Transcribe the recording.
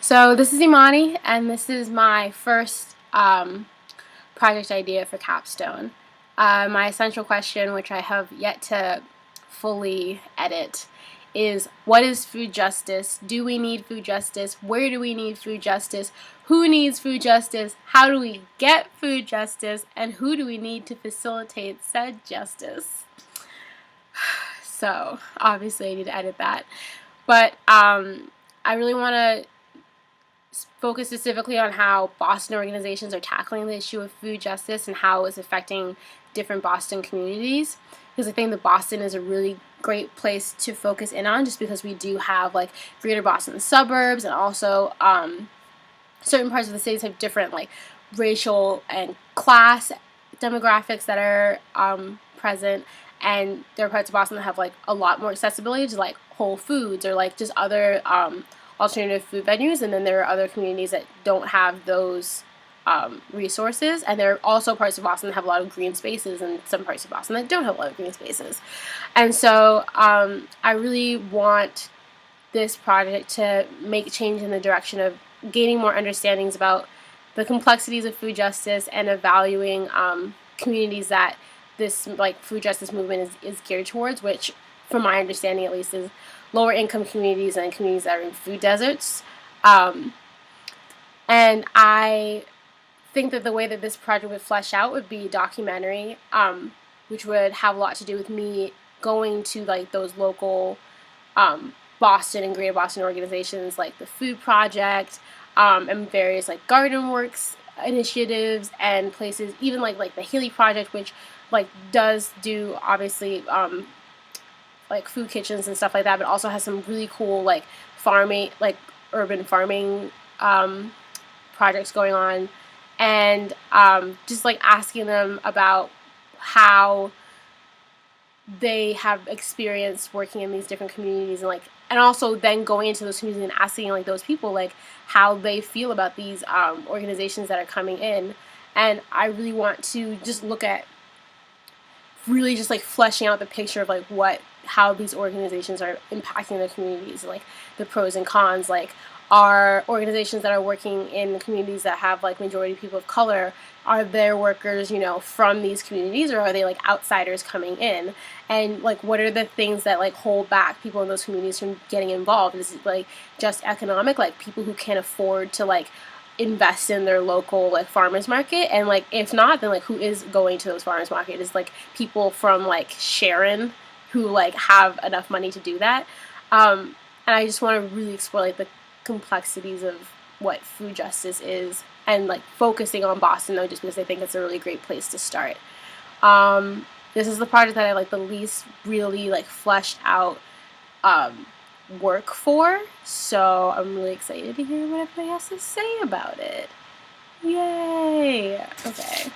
So this is Imani, and this is my first project idea for Capstone. My essential question, which I have yet to fully edit, is what is food justice? Do we need food justice? Where do we need food justice? Who needs food justice? How do we get food justice? And who do we need to facilitate said justice? So obviously I need to edit that. But I really want to focus specifically on how Boston organizations are tackling the issue of food justice and how it's affecting different Boston communities, because I think that Boston is a really great place to focus in on, just because we do have like greater Boston suburbs, and also certain parts of the cities have different like racial and class demographics that are present, and there are parts of Boston that have like a lot more accessibility to like Whole Foods or like just other alternative food venues, and then there are other communities that don't have those resources, and there are also parts of Boston that have a lot of green spaces and some parts of Boston that don't have a lot of green spaces. And so I really want this project to make change in the direction of gaining more understandings about the complexities of food justice and of valuing communities that this like food justice movement is geared towards, which from my understanding at least is lower income communities and communities that are in food deserts. And I think that the way that this project would flesh out would be a documentary, which would have a lot to do with me going to like those local Boston and Greater Boston organizations like the Food Project, and various like Garden Works initiatives and places, even like the Haley Project, which like does do obviously like food kitchens and stuff like that, but also has some really cool like farming, like urban farming projects going on, and just like asking them about how they have experience working in these different communities, and also then going into those communities and asking like those people like how they feel about these organizations that are coming in. And I really want to just look at really just like fleshing out the picture of like how these organizations are impacting their communities, like the pros and cons. Like, are organizations that are working in communities that have like majority people of color, are their workers, from these communities, or are they like outsiders coming in? And like, what are the things that like hold back people in those communities from getting involved? Is it like just economic, like people who can't afford to like invest in their local like farmers market? And like if not, then like who is going to those farmers market? Is like people from like Sharon who like have enough money to do that? And I just want to really explore like the complexities of what food justice is, and like focusing on Boston though, just because I think it's a really great place to start. This is the project that I like the least really like fleshed out work for, so I'm really excited to hear what everybody has to say about it. Yay! Okay.